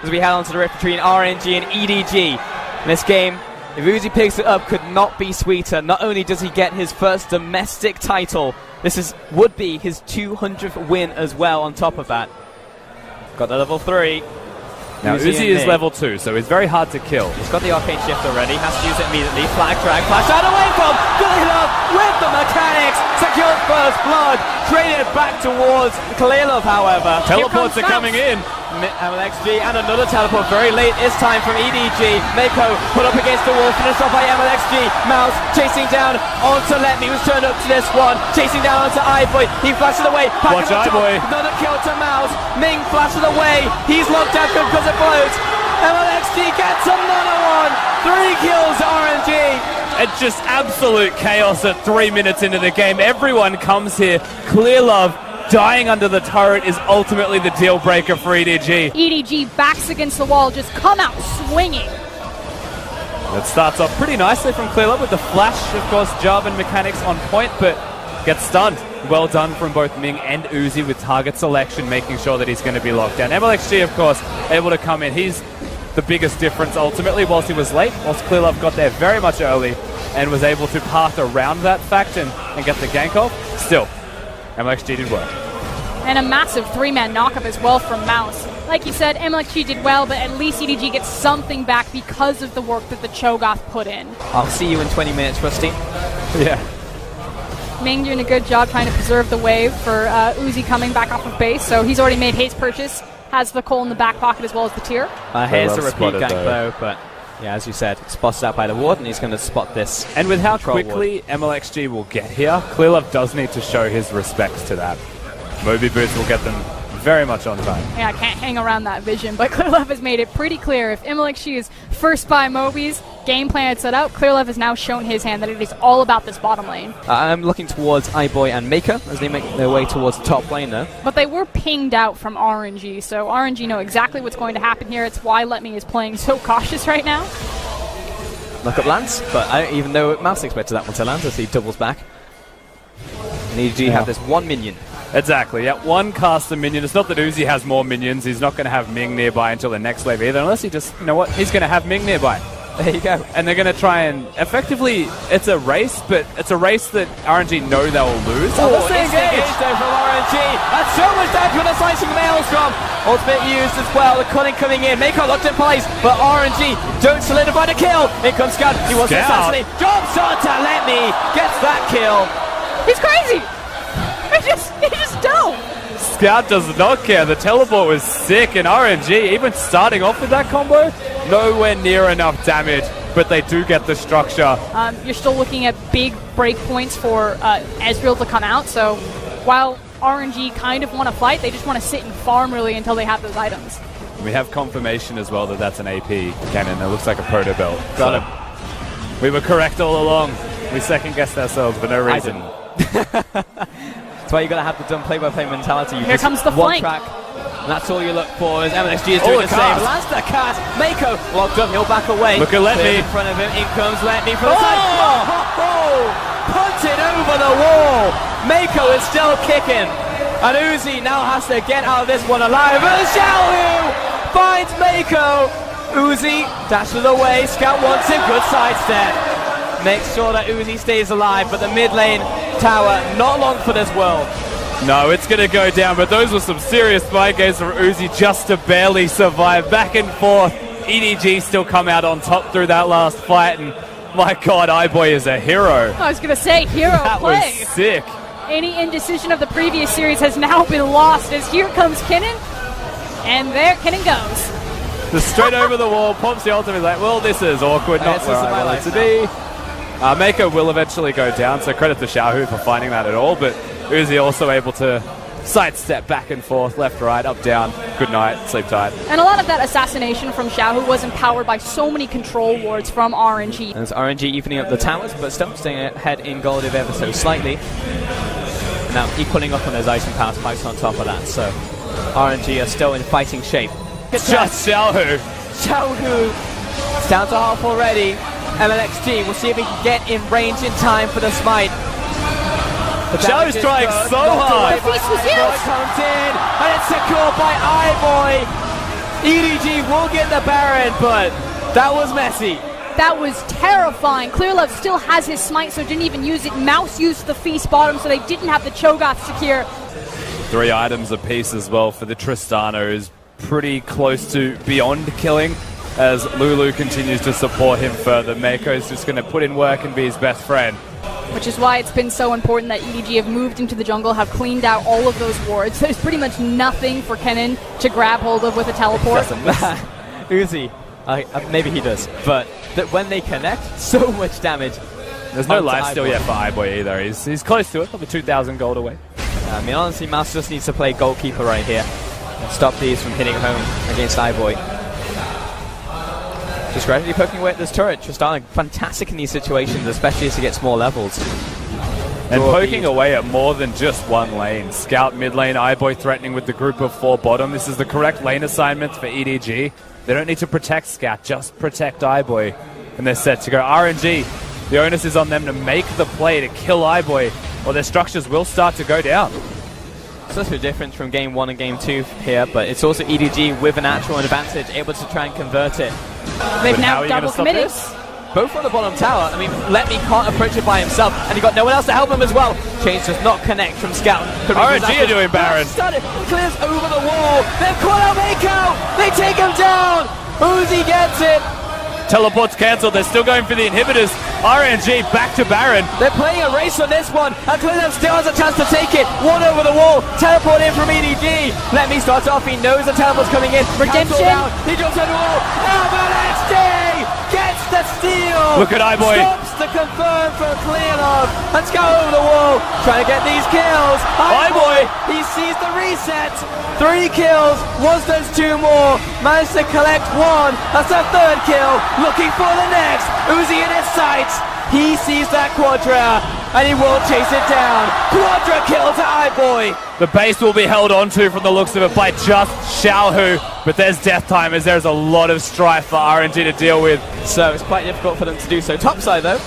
as we head on to the rift between RNG and EDG. In this game, if Uzi picks it up, could not be sweeter. Not only does he get his first domestic title, this would be his 200th win as well on top of that. Got the level 3. Now Uzi is level 2, so he's very hard to kill. He's got the arcane shift already, has to use it immediately. Flag drag, flash out away from Kalilov with the mechanics. Secured first blood, traded back towards Kalilov, however. Teleports are coming in. MLXG and another teleport very late this time from EDG. Mako put up against the wall, finished off by MLXG. Mouse chasing down onto Letme, who's turned up to this one. Chasing down onto IBOY, he flashes away. Watch IBOY. Another kill to Mouse. Ming flashes away, he's locked out because it floats. MLXG gets another one. 3 kills to RNG. It's just absolute chaos at 3 minutes into the game. Everyone comes here. Clear Love dying under the turret is ultimately the deal breaker for EDG. EDG backs against the wall, just come out swinging. It starts off pretty nicely from Clear Love with the flash, of course, Jarvan and mechanics on point, but gets stunned. Well done from both Ming and Uzi with target selection, making sure that he's going to be locked down. MLXG, of course, able to come in. He's the biggest difference ultimately, whilst he was late, whilst Clear Love got there very much early and was able to path around that fact and get the gank off. Still, MLXG did well. And a massive 3-man knockup as well from Mouse. Like you said, MLXG did well, but at least EDG gets something back because of the work that the Cho'Gath put in. I'll see you in 20 minutes, Rusty. Yeah. Ming doing a good job trying to preserve the wave for Uzi coming back off of base, so he's already made his purchase. Has the coal in the back pocket as well as the tier. Here's the repeat gank though, but yeah, as you said, spotted out by the ward, and he's going to spot this. And with how quickly MLXG will get here, Clear Love does need to show his respects to that. Moby Boots will get them very much on time. Yeah, I can't hang around that vision, but Clearlove has made it pretty clear. If MLXG is first by Moby's, game plan set out, Clearlove has now shown his hand that it is all about this bottom lane. I'm looking towards IBOY and Mako as they make their way towards the top lane there. But they were pinged out from RNG, so RNG know exactly what's going to happen here. It's why Letme is playing so cautious right now. Look at Lance, but even though Mouse expected that one to land as he doubles back. And EDG have this one minion. Exactly, yeah, one caster minion. It's not that Uzi has more minions. He's not going to have Ming nearby until the next wave either, unless he just, you know what, he's going to have Ming nearby. There you go. And they're going to try and, effectively, it's a race, but it's a race that RNG know they'll lose. Oh, instant engage there from RNG. That's so much damage with a slicing maelstrom. Ultimate used as well, the cutting coming in. Mako locked in place, but RNG don't solidify the kill. In comes Scout, he wants to assassinate. Jumps onto Letme, gets that kill. He's crazy! He just don't. Scout does not care. The teleport was sick, and RNG, even starting off with that combo, nowhere near enough damage, but they do get the structure. You're still looking at big break points for Ezreal to come out, so while RNG kind of want to fight, they just want to sit and farm really until they have those items. We have confirmation as well that that's an AP cannon. It looks like a proto belt. Got him. We were correct all along. We second-guessed ourselves for no reason. That's why you got to have the dumb play-by-play mentality. Here comes the one flank. Track, and that's all you look for. As MLXG is doing the same. Lands the cast. Mako locked up. He'll back away. Look at Letme in front of him. In comes Letme from the side. Punted over the wall. Mako is still kicking, and Uzi now has to get out of this one alive. And Xiaohu finds Mako. Uzi dashes away. Scout wants him. Good sidestep. Makes sure that Uzi stays alive, but the mid lane tower, not long for this world. No, it's going to go down, but those were some serious mind games from Uzi just to barely survive. Back and forth, EDG still come out on top through that last fight, and my god, IBOY is a hero. I was going to say, hero that play. That was sick. Any indecision of the previous series has now been lost, as here comes Kinnan, and there Kinnan goes. Just straight over the wall, pops the ultimate, like, well, this is awkward, not where I want it to be. Mako will eventually go down, so credit to Xiaohu for finding that at all, but Uzi also able to sidestep back and forth, left, right, up, down, good night, sleep tight. And a lot of that assassination from Xiaohu was empowered by so many control wards from RNG. And it's RNG evening up the towers, but still staying ahead in gold if ever so slightly. Now equaling up on those ice and power spikes on top of that, so RNG are still in fighting shape. Just Xiaohu. Xiaohu, it's down to half already. MLXG, we'll see if he can get in range in time for the smite. Xiaohu's trying so hard. Comes in, and it's secured by IBOY. EDG will get the Baron, but that was messy. That was terrifying. Clearlove still has his smite, so didn't even use it. Mouse used the feast bottom, so they didn't have the Cho'Gath secure. 3 items apiece as well for the Tristana, who's pretty close to beyond killing as Lulu continues to support him further. Mako's just going to put in work and be his best friend. Which is why it's been so important that EDG have moved into the jungle, have cleaned out all of those wards. There's pretty much nothing for Kennen to grab hold of with a teleport. Uzi, maybe he does, but when they connect, so much damage. There's no life steal yet for IBOY either. He's close to it, probably 2,000 gold away. I mean, honestly, Mouse just needs to play goalkeeper right here and stop these from hitting home against IBOY. Just gradually poking away at this turret. Tristana fantastic in these situations, especially as he gets more levels. And poking away at more than just one lane. Scout mid lane, IBOY threatening with the group of 4 bottom. This is the correct lane assignment for EDG. They don't need to protect Scout, just protect IBOY. And they're set to go. RNG, the onus is on them to make the play to kill IBOY, or their structures will start to go down. Such a difference from game 1 and game 2 here, but it's also EDG with an actual advantage, able to try and convert it. They've now double committed. Both on the bottom tower. I mean, Let Me can't approach it by himself, and he got no one else to help him as well. Change does not connect from Scout. RNG are doing Baron. Clears over the wall. They've caught out Mako. They take him down. Uzi gets it. Teleport's cancelled. They're still going for the inhibitors. RNG back to Baron. They're playing a race on this one, and Clearlove still has a chance to take it. One over the wall. Teleport in from EDG. Let Me starts off. He knows the teleport's coming in. Redemption. He jumps over the wall. Avalanche gets the steal. Look at IBOY. Stops the confirm for Clearlove. Let's go over the wall. Trying to get these kills. IBOY. He sees the reset. 3 kills. Was those 2 more. Managed to collect 1. That's a 3rd kill. Looking for the next. Uzi in his sights. He sees that Quadra, and he will chase it down. Quadra kill to IBOY. The base will be held onto from the looks of it by just Xiaohu, but there's death time as there's a lot of strife for RNG to deal with. So it's quite difficult for them to do so. Topside though,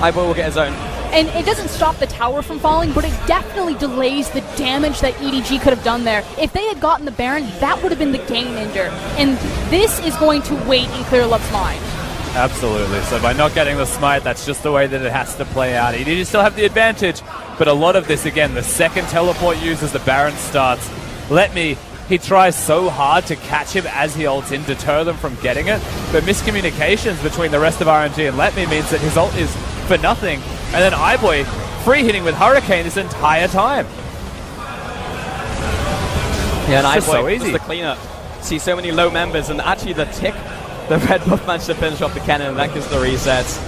IBOY will get his own. And it doesn't stop the tower from falling, but it definitely delays the damage that EDG could have done there. If they had gotten the Baron, that would have been the game ender. And this is going to wait in Clearlove's mind. Absolutely. So by not getting the smite, that's just the way that it has to play out. EDG still have the advantage, but a lot of this, again, the second teleport used as the Baron starts. Let Me, he tries so hard to catch him as he ults in, deter them from getting it, but miscommunications between the rest of RNG and Let Me means that his ult is for nothing. And then IBOY free hitting with Hurricane this entire time. Yeah, and it's IBOY so easy. the cleanup. See so many low members, and actually the tick, the red buff managed to finish off the cannon, and that gives the resets.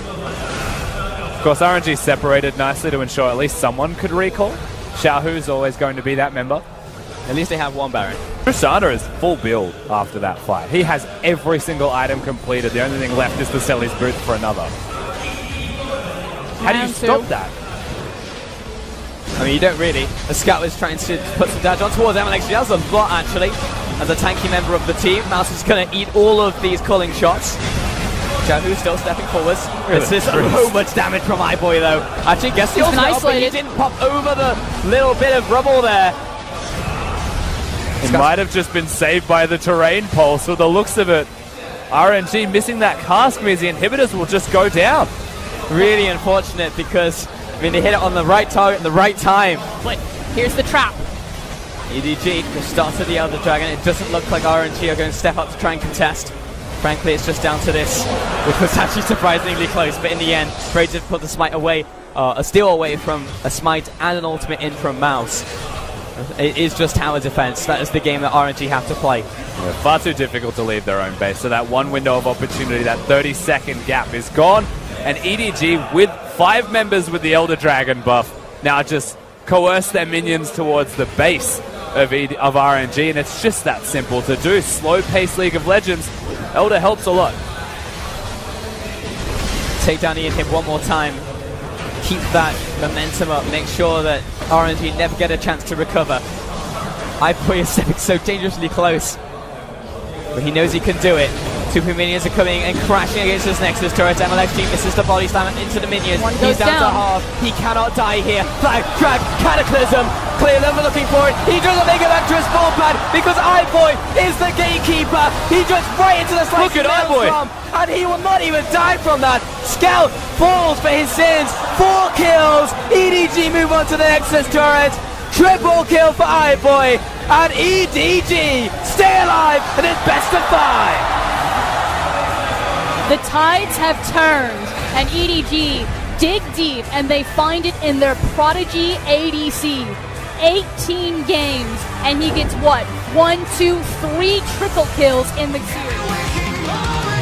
Of course, RNG separated nicely to ensure at least someone could recall. Xiaohu's always going to be that member. At least they have 1 Baron. Tristana is full build after that fight. He has every single item completed. The only thing left is to sell his boots for another. How do you stop that? I mean, you don't really. The Scout is trying to put some damage on towards MLX. He does a lot, actually. As a tanky member of the team, Mouse is going to eat all of these culling shots. Xiaohu still stepping forwards. This is so much damage from IBOY, though. Actually, guess he's been isolated. He didn't pop over the little bit of rubble there. It might have just been saved by the terrain pulse. With the looks of it, RNG missing that cask means the inhibitors will just go down. Really unfortunate because, I mean, they hit it on the right target at the right time. But here's the trap. EDG just starts with the Elder Dragon. It doesn't look like RNG are going to step up to try and contest. Frankly, it's just down to this, which was actually surprisingly close. But in the end, very difficult to smite away, a steal away from a smite and an ultimate in from Mouse. It is just tower defense. That is the game that RNG have to play. Yeah, far too difficult to leave their own base. So that 1 window of opportunity, that 30-second gap is gone. And EDG, with 5 members with the Elder Dragon buff, now just coerce their minions towards the base of RNG, and it's just that simple to do. Slow-paced League of Legends, Elder helps a lot. Take down the inhib 1 more time. Keep that momentum up. Make sure that RNG never get a chance to recover. IBOY is stepping so dangerously close, but he knows he can do it. 2 minions are coming and crashing against his Nexus turret. MLXG misses the body slam into the minions. One He's goes down to half. He cannot die here. Flag, drag, cataclysm. Clearlove looking for it. He doesn't make it back to his ball pad because IBOY is the gatekeeper. He just right into the slice. Look at IBOY. And he will not even die from that. Scout falls for his sins. 4 kills. EDG move on to the Nexus turret. Triple kill for IBOY. And EDG stay alive and it's best of 5. The tides have turned, and EDG dig deep, and they find it in their Prodigy ADC. 18 games, and he gets what? 1, 2, 3 triple kills in the series.